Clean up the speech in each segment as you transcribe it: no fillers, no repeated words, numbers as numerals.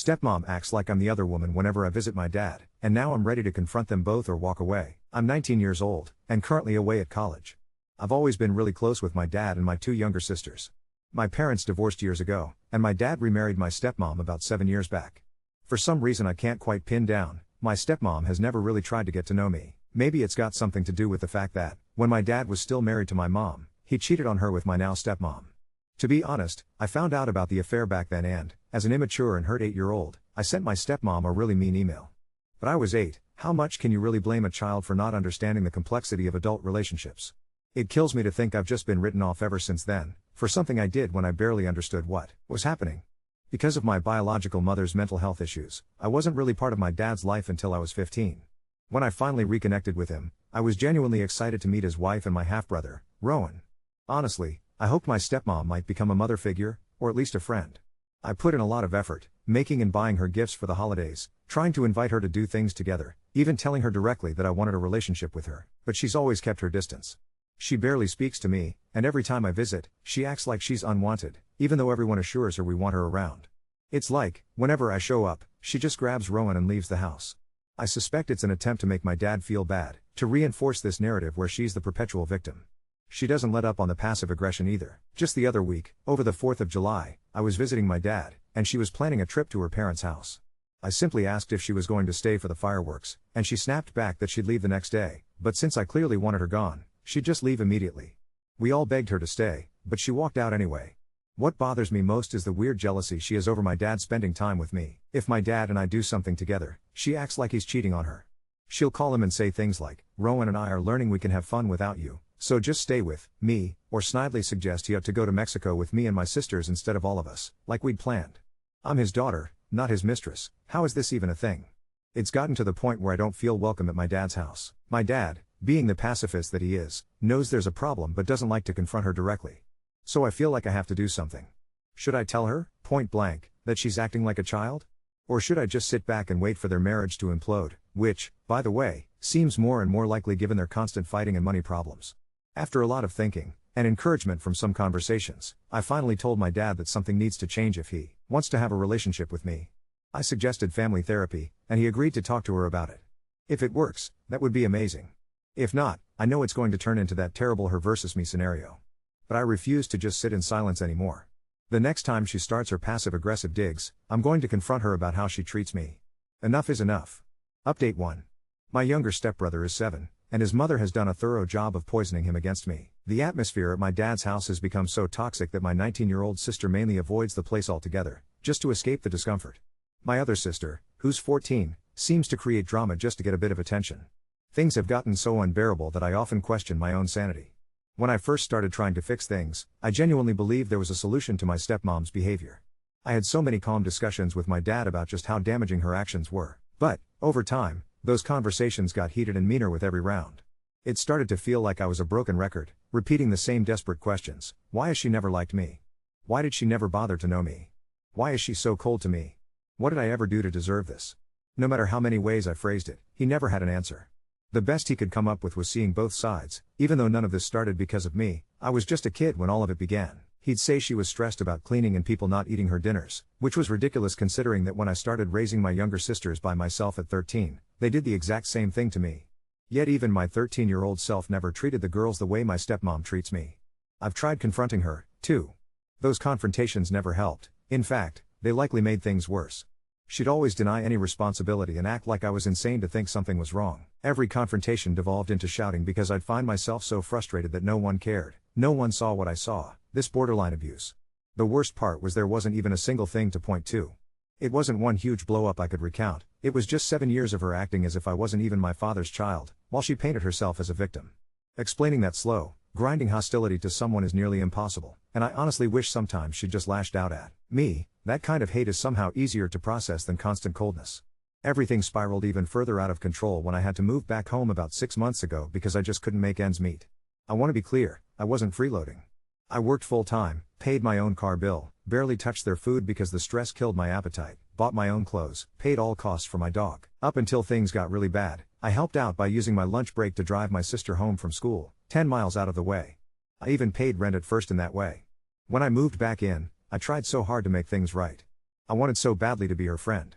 Stepmom acts like I'm the other woman whenever I visit my dad, and now I'm ready to confront them both or walk away. I'm 19 years old, and currently away at college. I've always been really close with my dad and my two younger sisters. My parents divorced years ago, and my dad remarried my stepmom about 7 years back. For some reason I can't quite pin down, my stepmom has never really tried to get to know me. Maybe it's got something to do with the fact that, when my dad was still married to my mom, he cheated on her with my now stepmom. To be honest, I found out about the affair back then and, as an immature and hurt 8-year-old, I sent my stepmom a really mean email. But I was 8, how much can you really blame a child for not understanding the complexity of adult relationships? It kills me to think I've just been written off ever since then, for something I did when I barely understood what was happening. Because of my biological mother's mental health issues, I wasn't really part of my dad's life until I was 15. When I finally reconnected with him, I was genuinely excited to meet his wife and my half-brother, Rowan. Honestly, I hoped my stepmom might become a mother figure, or at least a friend. I put in a lot of effort, making and buying her gifts for the holidays, trying to invite her to do things together, even telling her directly that I wanted a relationship with her, but she's always kept her distance. She barely speaks to me, and every time I visit, she acts like she's unwanted, even though everyone assures her we want her around. It's like, whenever I show up, she just grabs Rowan and leaves the house. I suspect it's an attempt to make my dad feel bad, to reinforce this narrative where she's the perpetual victim. She doesn't let up on the passive aggression either. Just the other week, over the 4th of July, I was visiting my dad, and she was planning a trip to her parents' house. I simply asked if she was going to stay for the fireworks, and she snapped back that she'd leave the next day, but since I clearly wanted her gone, she'd just leave immediately. We all begged her to stay, but she walked out anyway. What bothers me most is the weird jealousy she has over my dad spending time with me. If my dad and I do something together, she acts like he's cheating on her. She'll call him and say things like, "Rowan and I are learning we can have fun without you, so just stay with me," or snidely suggest he ought to go to Mexico with me and my sisters instead of all of us, like we'd planned. I'm his daughter, not his mistress. How is this even a thing? It's gotten to the point where I don't feel welcome at my dad's house. My dad, being the pacifist that he is, knows there's a problem but doesn't like to confront her directly. So I feel like I have to do something. Should I tell her, point blank, that she's acting like a child? Or should I just sit back and wait for their marriage to implode, which, by the way, seems more and more likely given their constant fighting and money problems? After a lot of thinking, and encouragement from some conversations, I finally told my dad that something needs to change if he wants to have a relationship with me. I suggested family therapy, and he agreed to talk to her about it. If it works, that would be amazing. If not, I know it's going to turn into that terrible her versus me scenario. But I refuse to just sit in silence anymore. The next time she starts her passive-aggressive digs, I'm going to confront her about how she treats me. Enough is enough. Update 1. My younger stepbrother is 7, and his mother has done a thorough job of poisoning him against me. The atmosphere at my dad's house has become so toxic that my 19-year-old sister mainly avoids the place altogether, just to escape the discomfort. My other sister, who's 14, seems to create drama just to get a bit of attention. Things have gotten so unbearable that I often question my own sanity. When I first started trying to fix things, I genuinely believed there was a solution to my stepmom's behavior. I had so many calm discussions with my dad about just how damaging her actions were. But, over time, those conversations got heated and meaner with every round. It started to feel like I was a broken record, repeating the same desperate questions. Why has she never liked me? Why did she never bother to know me? Why is she so cold to me? What did I ever do to deserve this? No matter how many ways I phrased it, he never had an answer. The best he could come up with was seeing both sides. Even though none of this started because of me, I was just a kid when all of it began. He'd say she was stressed about cleaning and people not eating her dinners, which was ridiculous considering that when I started raising my younger sisters by myself at 13, they did the exact same thing to me. Yet even my 13-year-old self never treated the girls the way my stepmom treats me. I've tried confronting her, too. Those confrontations never helped. In fact, they likely made things worse. She'd always deny any responsibility and act like I was insane to think something was wrong. Every confrontation devolved into shouting because I'd find myself so frustrated that no one cared. No one saw what I saw, this borderline abuse. The worst part was there wasn't even a single thing to point to. It wasn't one huge blow-up I could recount, it was just 7 years of her acting as if I wasn't even my father's child, while she painted herself as a victim. Explaining that slow, grinding hostility to someone is nearly impossible, and I honestly wish sometimes she'd just lashed out at me. That kind of hate is somehow easier to process than constant coldness. Everything spiraled even further out of control when I had to move back home about 6 months ago because I just couldn't make ends meet. I want to be clear, I wasn't freeloading. I worked full-time, paid my own car bill, barely touched their food because the stress killed my appetite, bought my own clothes, paid all costs for my dog. Up until things got really bad, I helped out by using my lunch break to drive my sister home from school, 10 miles out of the way. I even paid rent at first in that way. When I moved back in, I tried so hard to make things right. I wanted so badly to be her friend.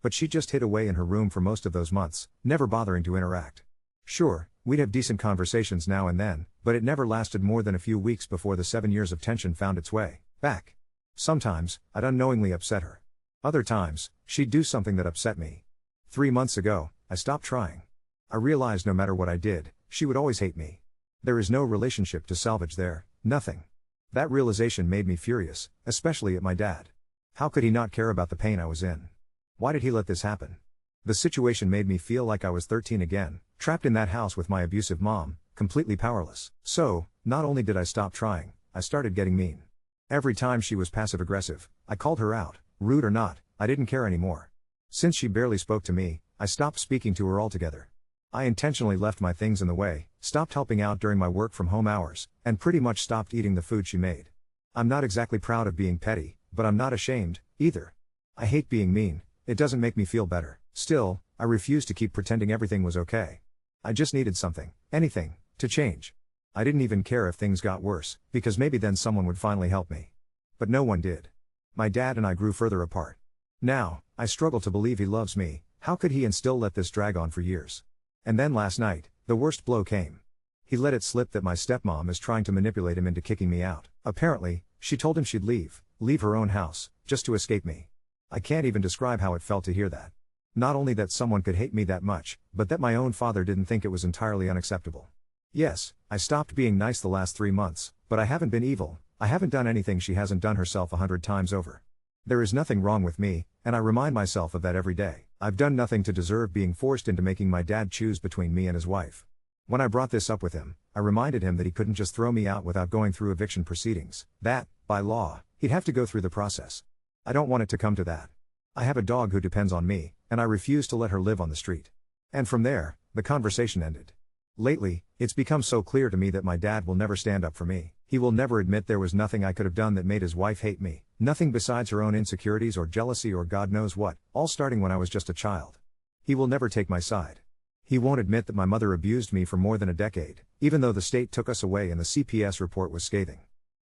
But she just hid away in her room for most of those months, never bothering to interact. Sure, we'd have decent conversations now and then, but it never lasted more than a few weeks before the 7 years of tension found its way back. Sometimes, I'd unknowingly upset her. Other times, she'd do something that upset me. 3 months ago, I stopped trying. I realized no matter what I did, she would always hate me. There is no relationship to salvage there, nothing. That realization made me furious, especially at my dad. How could he not care about the pain I was in? Why did he let this happen? The situation made me feel like I was 13 again, trapped in that house with my abusive mom, completely powerless. So, not only did I stop trying, I started getting mean. Every time she was passive-aggressive, I called her out, rude or not, I didn't care anymore. Since she barely spoke to me, I stopped speaking to her altogether. I intentionally left my things in the way, stopped helping out during my work from home hours, and pretty much stopped eating the food she made. I'm not exactly proud of being petty, but I'm not ashamed, either. I hate being mean, it doesn't make me feel better. Still, I refused to keep pretending everything was okay. I just needed something, anything, to change. I didn't even care if things got worse, because maybe then someone would finally help me. But no one did. My dad and I grew further apart. Now, I struggle to believe he loves me. How could he and still let this drag on for years? And then last night, the worst blow came. He let it slip that my stepmom is trying to manipulate him into kicking me out. Apparently, she told him she'd leave her own house, just to escape me. I can't even describe how it felt to hear that. Not only that someone could hate me that much, but that my own father didn't think it was entirely unacceptable. Yes, I stopped being nice the last 3 months, but I haven't been evil. I haven't done anything she hasn't done herself 100 times over. There is nothing wrong with me, and I remind myself of that every day. I've done nothing to deserve being forced into making my dad choose between me and his wife. When I brought this up with him, I reminded him that he couldn't just throw me out without going through eviction proceedings, that, by law, he'd have to go through the process. I don't want it to come to that. I have a dog who depends on me, and I refuse to let her live on the street. And from there, the conversation ended. Lately, it's become so clear to me that my dad will never stand up for me. He will never admit there was nothing I could have done that made his wife hate me, nothing besides her own insecurities or jealousy or God knows what, all starting when I was just a child. He will never take my side. He won't admit that my mother abused me for more than a decade, even though the state took us away and the CPS report was scathing.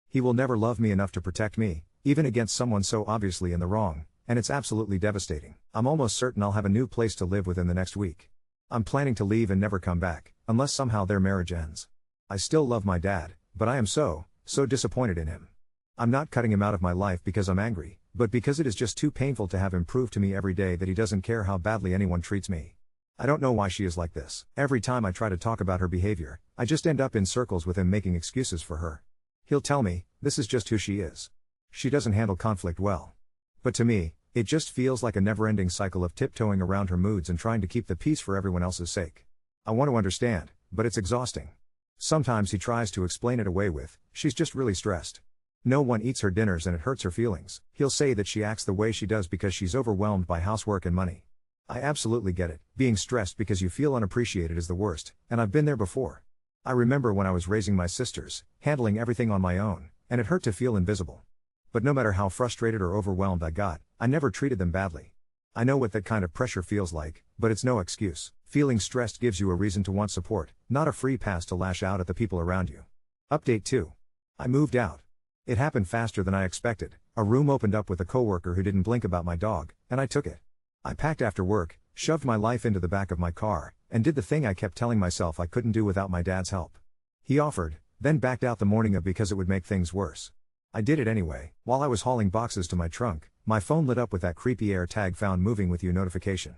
He will never love me enough to protect me, even against someone so obviously in the wrong, and it's absolutely devastating. I'm almost certain I'll have a new place to live within the next week. I'm planning to leave and never come back, unless somehow their marriage ends. I still love my dad, but I am so disappointed in him. I'm not cutting him out of my life because I'm angry, but because it is just too painful to have him prove to me every day that he doesn't care how badly anyone treats me. I don't know why she is like this. Every time I try to talk about her behavior, I just end up in circles with him making excuses for her. He'll tell me, this is just who she is. She doesn't handle conflict well. But to me, it just feels like a never-ending cycle of tiptoeing around her moods and trying to keep the peace for everyone else's sake. I want to understand, but it's exhausting. Sometimes he tries to explain it away with, she's just really stressed. No one eats her dinners and it hurts her feelings. He'll say that she acts the way she does because she's overwhelmed by housework and money. I absolutely get it. Being stressed because you feel unappreciated is the worst, and I've been there before. I remember when I was raising my sisters, handling everything on my own, and it hurt to feel invisible. But no matter how frustrated or overwhelmed I got, I never treated them badly. I know what that kind of pressure feels like, but it's no excuse. Feeling stressed gives you a reason to want support, not a free pass to lash out at the people around you. Update 2. I moved out. It happened faster than I expected. A room opened up with a coworker who didn't blink about my dog, and I took it. I packed after work, shoved my life into the back of my car, and did the thing I kept telling myself I couldn't do without my dad's help. He offered, then backed out the morning of because it would make things worse. I did it anyway. While I was hauling boxes to my trunk, my phone lit up with that creepy AirTag found moving with you notification.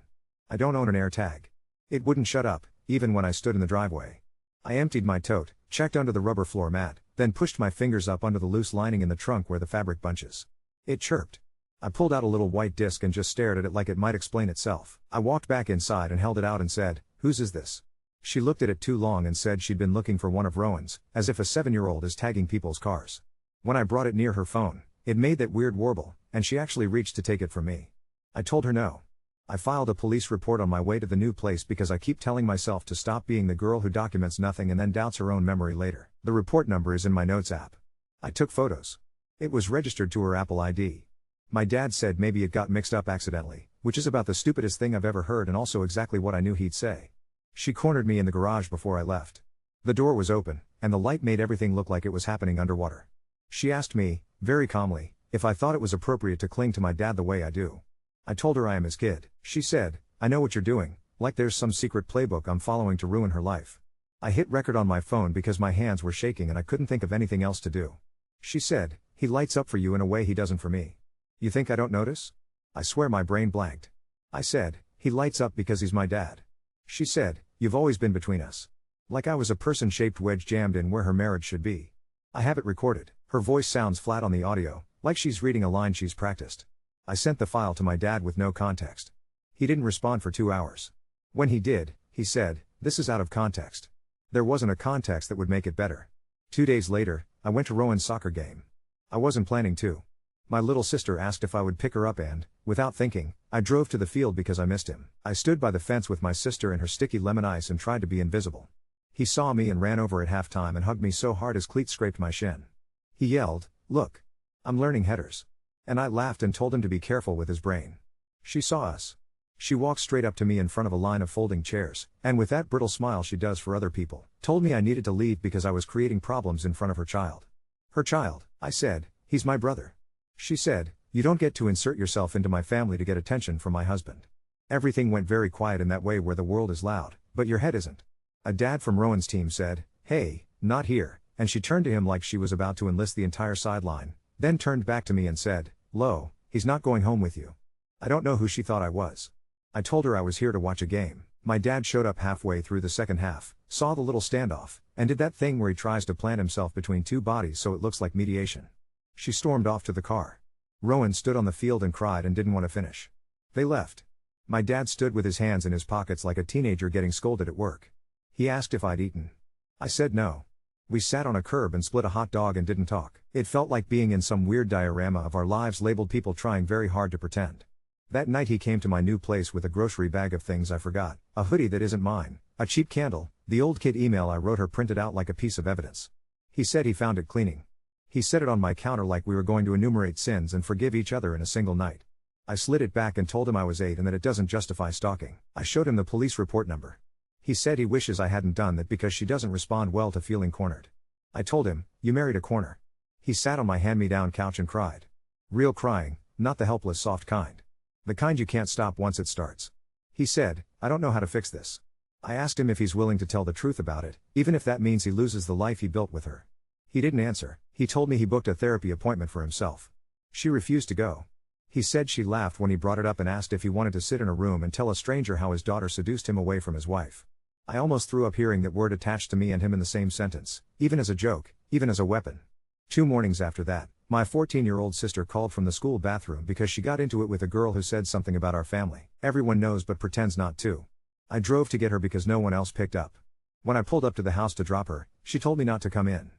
I don't own an AirTag. It wouldn't shut up, even when I stood in the driveway. I emptied my tote, checked under the rubber floor mat, then pushed my fingers up under the loose lining in the trunk where the fabric bunches. It chirped. I pulled out a little white disc and just stared at it like it might explain itself. I walked back inside and held it out and said, "Whose is this?" She looked at it too long and said she'd been looking for one of Rowan's, as if a 7-year-old is tagging people's cars. When I brought it near her phone, it made that weird warble, and she actually reached to take it from me. I told her no. I filed a police report on my way to the new place because I keep telling myself to stop being the girl who documents nothing and then doubts her own memory later. The report number is in my notes app. I took photos. It was registered to her Apple ID. My dad said maybe it got mixed up accidentally, which is about the stupidest thing I've ever heard and also exactly what I knew he'd say. She cornered me in the garage before I left. The door was open, and the light made everything look like it was happening underwater. She asked me, very calmly, if I thought it was appropriate to cling to my dad the way I do. I told her I am his kid. She said, I know what you're doing, like there's some secret playbook I'm following to ruin her life. I hit record on my phone because my hands were shaking and I couldn't think of anything else to do. She said, he lights up for you in a way he doesn't for me. You think I don't notice? I swear my brain blanked. I said, he lights up because he's my dad. She said, you've always been between us. Like I was a person-shaped wedge jammed in where her marriage should be. I have it recorded. Her voice sounds flat on the audio, like she's reading a line she's practiced. I sent the file to my dad with no context. He didn't respond for 2 hours. When he did, he said, this is out of context. There wasn't a context that would make it better. 2 days later, I went to Rowan's soccer game. I wasn't planning to. My little sister asked if I would pick her up and, without thinking, I drove to the field because I missed him. I stood by the fence with my sister and her sticky lemon ice and tried to be invisible. He saw me and ran over at halftime and hugged me so hard his cleat scraped my shin. He yelled, look. I'm learning headers. And I laughed and told him to be careful with his brain. She saw us. She walked straight up to me in front of a line of folding chairs, and with that brittle smile she does for other people, told me I needed to leave because I was creating problems in front of her child. Her child, I said, he's my brother. She said, you don't get to insert yourself into my family to get attention from my husband. Everything went very quiet in that way where the world is loud, but your head isn't. A dad from Rowan's team said, hey, not here, and she turned to him like she was about to enlist the entire sideline, then turned back to me and said, Lo, he's not going home with you. I don't know who she thought I was. I told her I was here to watch a game. My dad showed up halfway through the second half, saw the little standoff, and did that thing where he tries to plant himself between two bodies so it looks like mediation. She stormed off to the car. Rowan stood on the field and cried and didn't want to finish. They left. My dad stood with his hands in his pockets like a teenager getting scolded at work. He asked if I'd eaten. I said no. We sat on a curb and split a hot dog and didn't talk. It felt like being in some weird diorama of our lives labeled people trying very hard to pretend. That night he came to my new place with a grocery bag of things I forgot, a hoodie that isn't mine, a cheap candle, the old kid email I wrote her printed out like a piece of evidence. He said he found it cleaning. He set it on my counter like we were going to enumerate sins and forgive each other in a single night. I slid it back and told him I was 8 and that it doesn't justify stalking. I showed him the police report number. He said he wishes I hadn't done that because she doesn't respond well to feeling cornered. I told him, you married a corner. He sat on my hand-me-down couch and cried. Real crying, not the helpless soft kind. The kind you can't stop once it starts. He said, I don't know how to fix this. I asked him if he's willing to tell the truth about it, even if that means he loses the life he built with her. He didn't answer. He told me he booked a therapy appointment for himself. She refused to go. He said she laughed when he brought it up and asked if he wanted to sit in a room and tell a stranger how his daughter seduced him away from his wife. I almost threw up hearing that word attached to me and him in the same sentence, even as a joke, even as a weapon. 2 mornings after that, my 14-year-old sister called from the school bathroom because she got into it with a girl who said something about our family. Everyone knows but pretends not to. I drove to get her because no one else picked up. When I pulled up to the house to drop her, she told me not to come in.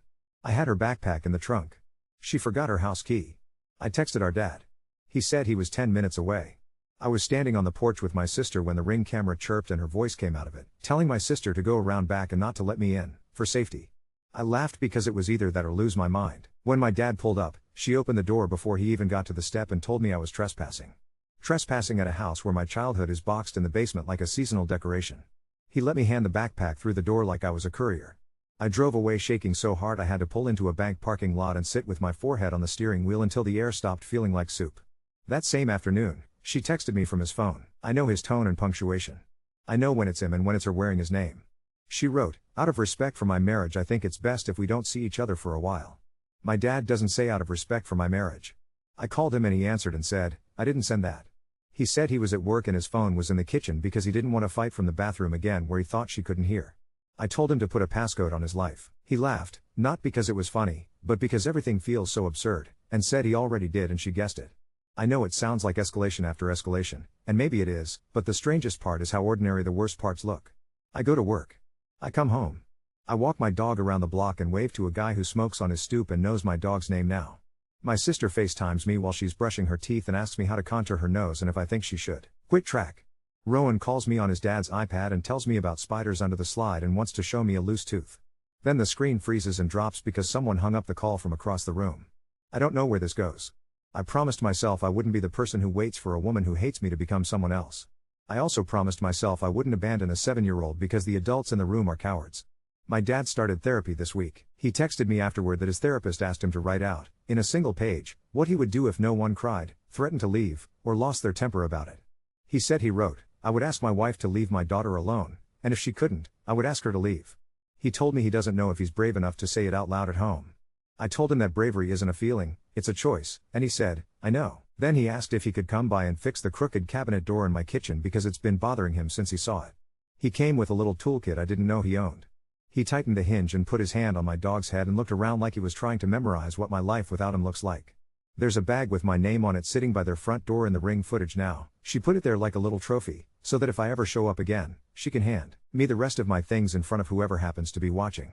I had her backpack in the trunk. She forgot her house key. I texted our dad. He said he was 10 minutes away. I was standing on the porch with my sister when the Ring camera chirped and her voice came out of it, telling my sister to go around back and not to let me in, for safety. I laughed because it was either that or lose my mind. When my dad pulled up, she opened the door before he even got to the step and told me I was trespassing. Trespassing at a house where my childhood is boxed in the basement like a seasonal decoration. He let me hand the backpack through the door like I was a courier. I drove away shaking so hard I had to pull into a bank parking lot and sit with my forehead on the steering wheel until the air stopped feeling like soup. That same afternoon, she texted me from his phone. I know his tone and punctuation. I know when it's him and when it's her wearing his name. She wrote, out of respect for my marriage I think it's best if we don't see each other for a while. My dad doesn't say out of respect for my marriage. I called him and he answered and said, I didn't send that. He said he was at work and his phone was in the kitchen because he didn't want to fight from the bathroom again where he thought she couldn't hear. I told him to put a passcode on his life. He laughed, not because it was funny, but because everything feels so absurd, and said he already did and she guessed it. I know it sounds like escalation after escalation, and maybe it is, but the strangest part is how ordinary the worst parts look. I go to work. I come home. I walk my dog around the block and wave to a guy who smokes on his stoop and knows my dog's name now. My sister FaceTimes me while she's brushing her teeth and asks me how to contour her nose and if I think she should quit track. Rowan calls me on his dad's iPad and tells me about spiders under the slide and wants to show me a loose tooth. Then the screen freezes and drops because someone hung up the call from across the room. I don't know where this goes. I promised myself I wouldn't be the person who waits for a woman who hates me to become someone else. I also promised myself I wouldn't abandon a 7-year-old because the adults in the room are cowards. My dad started therapy this week. He texted me afterward that his therapist asked him to write out, in a single page, what he would do if no one cried, threatened to leave, or lost their temper about it. He said, he wrote, "I would ask my wife to leave my daughter alone, and if she couldn't, I would ask her to leave." He told me he doesn't know if he's brave enough to say it out loud at home. I told him that bravery isn't a feeling, it's a choice, and he said, "I know." Then he asked if he could come by and fix the crooked cabinet door in my kitchen because it's been bothering him since he saw it. He came with a little toolkit I didn't know he owned. He tightened the hinge and put his hand on my dog's head and looked around like he was trying to memorize what my life without him looks like. There's a bag with my name on it sitting by their front door in the Ring footage now. She put it there like a little trophy, so that if I ever show up again, she can hand me the rest of my things in front of whoever happens to be watching.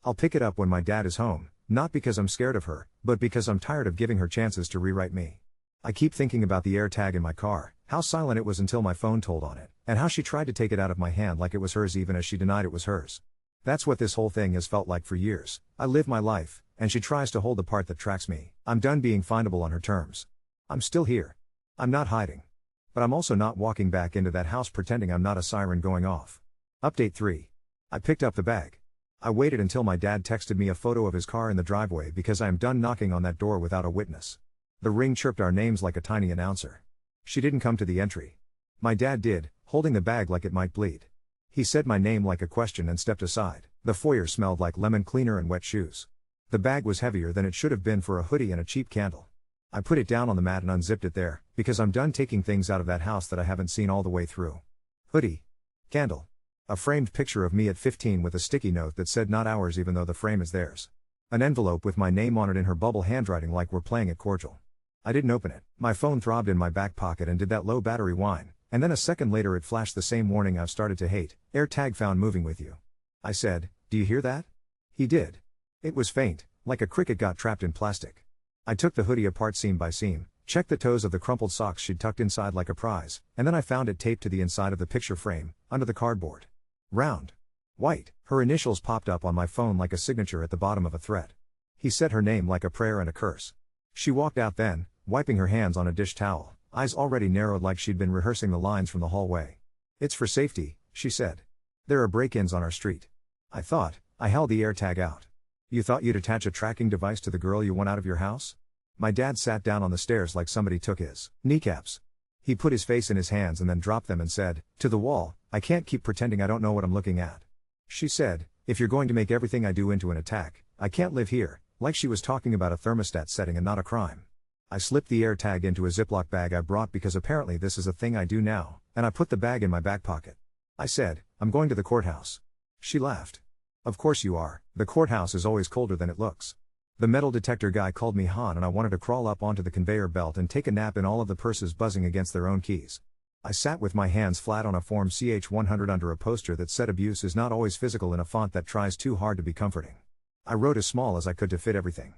I'll pick it up when my dad is home, not because I'm scared of her, but because I'm tired of giving her chances to rewrite me. I keep thinking about the AirTag in my car, how silent it was until my phone told on it, and how she tried to take it out of my hand like it was hers even as she denied it was hers. That's what this whole thing has felt like for years. I live my life, and she tries to hold the part that tracks me. I'm done being findable on her terms. I'm still here. I'm not hiding. But I'm also not walking back into that house pretending I'm not a siren going off. Update 3. I picked up the bag. I waited until my dad texted me a photo of his car in the driveway because I am done knocking on that door without a witness. The Ring chirped our names like a tiny announcer. She didn't come to the entry. My dad did, holding the bag like it might bleed. He said my name like a question and stepped aside. The foyer smelled like lemon cleaner and wet shoes. The bag was heavier than it should have been for a hoodie and a cheap candle. I put it down on the mat and unzipped it there, because I'm done taking things out of that house that I haven't seen all the way through. Hoodie. Candle. A framed picture of me at 15 with a sticky note that said not ours even though the frame is theirs. An envelope with my name on it in her bubble handwriting like we're playing it cordial. I didn't open it. My phone throbbed in my back pocket and did that low battery whine, and then a second later it flashed the same warning I've started to hate: AirTag found moving with you. I said, "Do you hear that?" He did. It was faint, like a cricket got trapped in plastic. I took the hoodie apart seam by seam, checked the toes of the crumpled socks she'd tucked inside like a prize, and then I found it taped to the inside of the picture frame, under the cardboard. Round. White. Her initials popped up on my phone like a signature at the bottom of a thread. He said her name like a prayer and a curse. She walked out then, wiping her hands on a dish towel, eyes already narrowed like she'd been rehearsing the lines from the hallway. "It's for safety," she said. "There are break-ins on our street." I held the AirTag out. "You thought you'd attach a tracking device to the girl you want out of your house?" My dad sat down on the stairs like somebody took his kneecaps. He put his face in his hands and then dropped them and said, "To the wall, I can't keep pretending I don't know what I'm looking at." She said, "If you're going to make everything I do into an attack, I can't live here," like she was talking about a thermostat setting and not a crime. I slipped the AirTag into a Ziploc bag I brought because apparently this is a thing I do now, and I put the bag in my back pocket. I said, "I'm going to the courthouse." She laughed. "Of course you are, the courthouse is always colder than it looks." The metal detector guy called me Han and I wanted to crawl up onto the conveyor belt and take a nap in all of the purses buzzing against their own keys. I sat with my hands flat on a Form CH-100 under a poster that said abuse is not always physical in a font that tries too hard to be comforting. I wrote as small as I could to fit everything.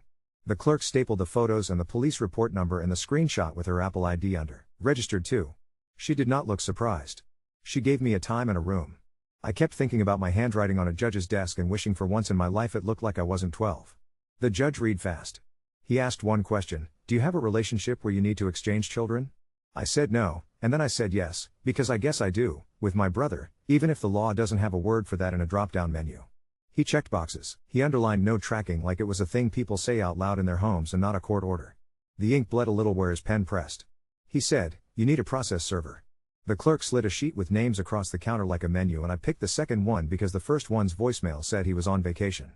The clerk stapled the photos and the police report number and the screenshot with her Apple ID under, registered too. She did not look surprised. She gave me a time and a room. I kept thinking about my handwriting on a judge's desk and wishing for once in my life it looked like I wasn't 12. The judge read fast. He asked one question: "Do you have a relationship where you need to exchange children?" I said no, and then I said yes, because I guess I do, with my brother, even if the law doesn't have a word for that in a drop-down menu. He checked boxes. He underlined no tracking like it was a thing people say out loud in their homes and not a court order. The ink bled a little where his pen pressed. He said, "You need a process server." The clerk slid a sheet with names across the counter like a menu and I picked the second one because the first one's voicemail said he was on vacation.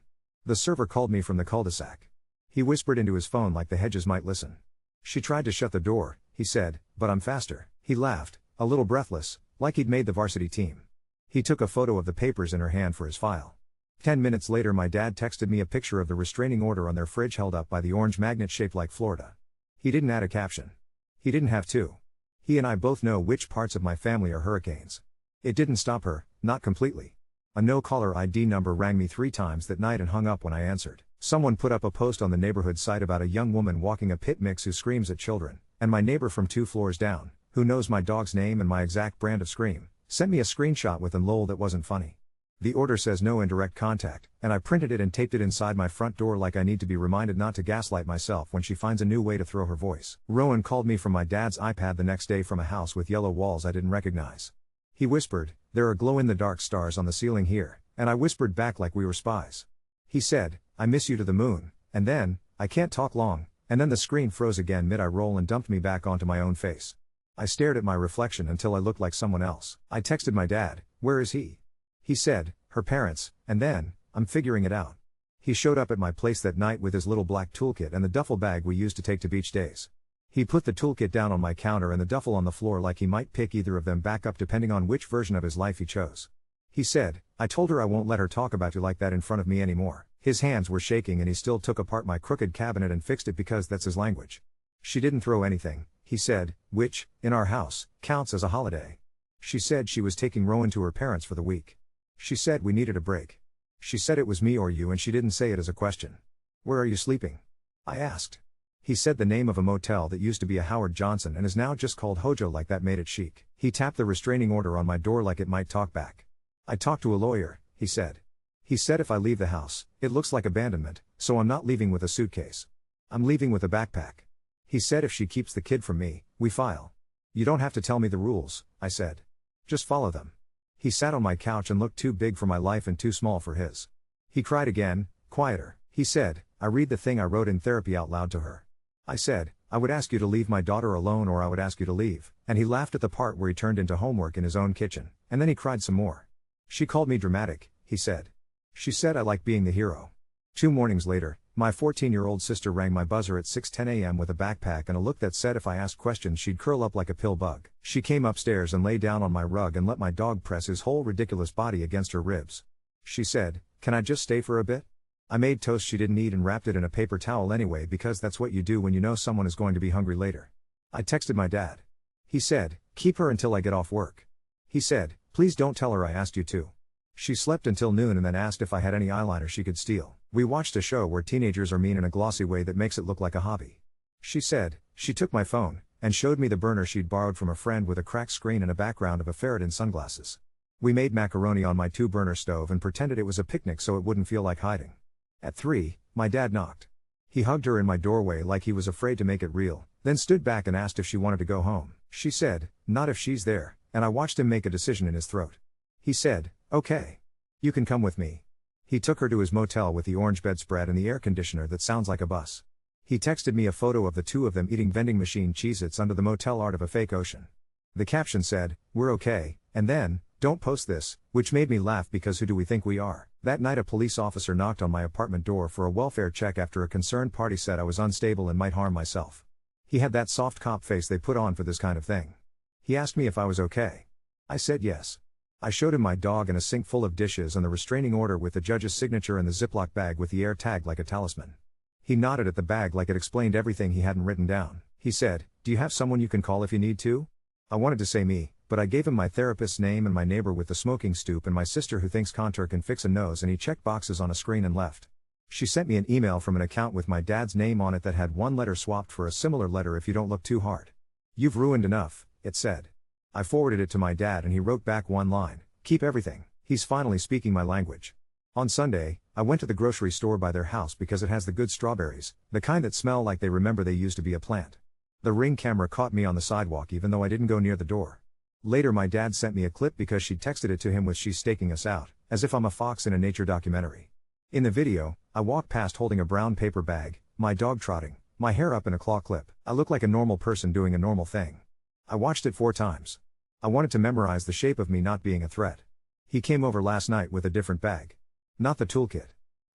The server called me from the cul-de-sac. He whispered into his phone like the hedges might listen. "She tried to shut the door," he said, "but I'm faster." He laughed, a little breathless, like he'd made the varsity team. He took a photo of the papers in her hand for his file. 10 minutes later my dad texted me a picture of the restraining order on their fridge held up by the orange magnet shaped like Florida. He didn't add a caption. He didn't have to. He and I both know which parts of my family are hurricanes. It didn't stop her, not completely. A no-caller ID number rang me 3 times that night and hung up when I answered. Someone put up a post on the neighborhood site about a young woman walking a pit mix who screams at children, and my neighbor from 2 floors down, who knows my dog's name and my exact brand of scream, sent me a screenshot with an lol that wasn't funny. The order says no indirect contact, and I printed it and taped it inside my front door like I need to be reminded not to gaslight myself when she finds a new way to throw her voice. Rowan called me from my dad's iPad the next day from a house with yellow walls I didn't recognize. He whispered, "There are glow-in-the-dark stars on the ceiling here," and I whispered back like we were spies. He said, "I miss you to the moon," and then, "I can't talk long, And then the screen froze again mid-eye roll and dumped me back onto my own face. I stared at my reflection until I looked like someone else. I texted my dad, "Where is he?" He said, "Her parents," and then, "I'm figuring it out." He showed up at my place that night with his little black toolkit and the duffel bag we used to take to beach days. He put the toolkit down on my counter and the duffel on the floor like he might pick either of them back up depending on which version of his life he chose. He said, "I told her I won't let her talk about you like that in front of me anymore." His hands were shaking and he still took apart my crooked cabinet and fixed it because that's his language. "She didn't throw anything," he said, "which, in our house, counts as a holiday. She said she was taking Rowan to her parents for the week. She said we needed a break. She said it was me or you and she didn't say it as a question." "Where are you sleeping?" I asked. He said the name of a motel that used to be a Howard Johnson and is now just called Hojo like that made it chic. He tapped the restraining order on my door like it might talk back. "I talked to a lawyer," he said. "He said if I leave the house, it looks like abandonment, so I'm not leaving with a suitcase. I'm leaving with a backpack. He said if she keeps the kid from me, we file." "You don't have to tell me the rules," I said. "Just follow them." He sat on my couch and looked too big for my life and too small for his. He cried again, quieter. He said, "I read the thing I wrote in therapy out loud to her." I said, "I would ask you to leave my daughter alone or I would ask you to leave," and he laughed at the part where he turned into homework in his own kitchen, and then he cried some more. "She called me dramatic," he said. "She said I like being the hero." 2 mornings later, my 14-year-old sister rang my buzzer at 6:10 a.m. with a backpack and a look that said if I asked questions she'd curl up like a pill bug. She came upstairs and lay down on my rug and let my dog press his whole ridiculous body against her ribs. She said, "Can I just stay for a bit?" I made toast she didn't eat and wrapped it in a paper towel anyway because that's what you do when you know someone is going to be hungry later. I texted my dad. He said, "Keep her until I get off work." He said, "Please don't tell her I asked you to." She slept until noon and then asked if I had any eyeliner she could steal. We watched a show where teenagers are mean in a glossy way that makes it look like a hobby. She said, she took my phone, and showed me the burner she'd borrowed from a friend with a cracked screen and a background of a ferret in sunglasses. We made macaroni on my 2-burner stove and pretended it was a picnic so it wouldn't feel like hiding. At 3, my dad knocked. He hugged her in my doorway like he was afraid to make it real, then stood back and asked if she wanted to go home. She said, "Not if she's there," and I watched him make a decision in his throat. He said, "Okay. You can come with me." He took her to his motel with the orange bedspread and the air conditioner that sounds like a bus. He texted me a photo of the two of them eating vending machine Cheez-Its under the motel art of a fake ocean. The caption said, "We're okay," and then, "Don't post this," which made me laugh because who do we think we are? That night a police officer knocked on my apartment door for a welfare check after a concerned party said I was unstable and might harm myself. He had that soft cop face they put on for this kind of thing. He asked me if I was okay. I said yes. I showed him my dog and a sink full of dishes and the restraining order with the judge's signature and the Ziploc bag with the air tag like a talisman. He nodded at the bag like it explained everything he hadn't written down. He said, "Do you have someone you can call if you need to?" I wanted to say me, but I gave him my therapist's name and my neighbor with the smoking stoop and my sister who thinks contour can fix a nose, and he checked boxes on a screen and left. She sent me an email from an account with my dad's name on it that had one letter swapped for a similar letter if you don't look too hard. "You've ruined enough," it said. I forwarded it to my dad and he wrote back one line, "Keep everything." He's finally speaking my language. On Sunday, I went to the grocery store by their house because it has the good strawberries, the kind that smell like they remember they used to be a plant. The Ring camera caught me on the sidewalk even though I didn't go near the door. Later my dad sent me a clip because she texted it to him with "She's staking us out," as if I'm a fox in a nature documentary. In the video, I walk past holding a brown paper bag, my dog trotting, my hair up in a claw clip. I look like a normal person doing a normal thing. I watched it 4 times. I wanted to memorize the shape of me not being a threat. He came over last night with a different bag. Not the toolkit.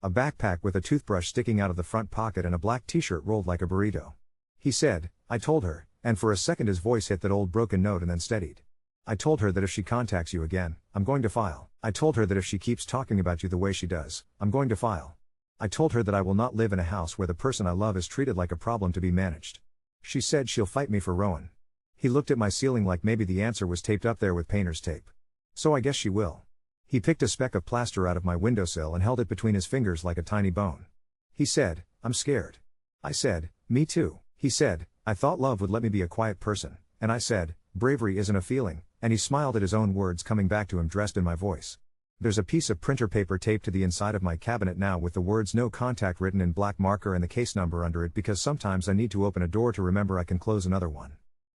A backpack with a toothbrush sticking out of the front pocket and a black t-shirt rolled like a burrito. He said, "I told her," and for a second his voice hit that old broken note and then steadied. "I told her that if she contacts you again, I'm going to file. I told her that if she keeps talking about you the way she does, I'm going to file. I told her that I will not live in a house where the person I love is treated like a problem to be managed. She said she'll fight me for Rowan." He looked at my ceiling like maybe the answer was taped up there with painter's tape. "So I guess she will." He picked a speck of plaster out of my windowsill and held it between his fingers like a tiny bone. He said, "I'm scared." I said, "Me too." He said, "I thought love would let me be a quiet person," and I said, "Bravery isn't a feeling," and he smiled at his own words coming back to him dressed in my voice. There's a piece of printer paper taped to the inside of my cabinet now with the words "No Contact" written in black marker and the case number under it because sometimes I need to open a door to remember I can close another one.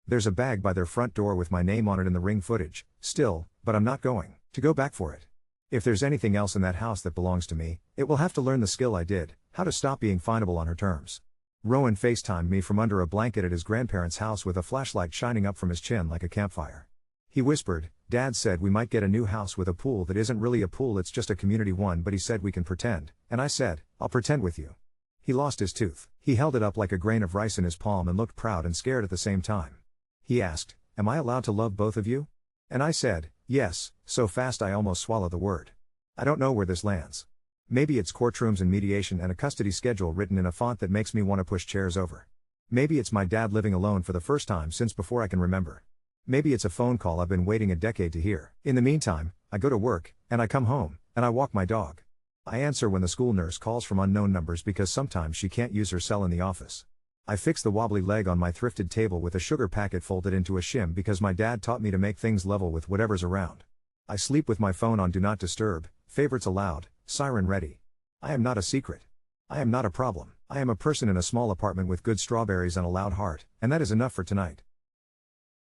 There's a bag by their front door with my name on it in the Ring footage, still, but I'm not going to go back for it. If there's anything else in that house that belongs to me, it will have to learn the skill I did, how to stop being findable on her terms. Rowan FaceTimed me from under a blanket at his grandparents' house with a flashlight shining up from his chin like a campfire. He whispered, "Dad said we might get a new house with a pool that isn't really a pool, it's just a community one, but he said we can pretend," and I said, "I'll pretend with you." He lost his tooth. He held it up like a grain of rice in his palm and looked proud and scared at the same time. He asked, "Am I allowed to love both of you?" And I said, "Yes," so fast I almost swallowed the word. I don't know where this lands. Maybe it's courtrooms and mediation and a custody schedule written in a font that makes me want to push chairs over. Maybe it's my dad living alone for the first time since before I can remember. Maybe it's a phone call I've been waiting a decade to hear. In the meantime, I go to work, and I come home, and I walk my dog. I answer when the school nurse calls from unknown numbers because sometimes she can't use her cell in the office. I fix the wobbly leg on my thrifted table with a sugar packet folded into a shim because my dad taught me to make things level with whatever's around. I sleep with my phone on Do Not Disturb, favorites allowed, siren ready. I am not a secret. I am not a problem. I am a person in a small apartment with good strawberries and a loud heart, and that is enough for tonight.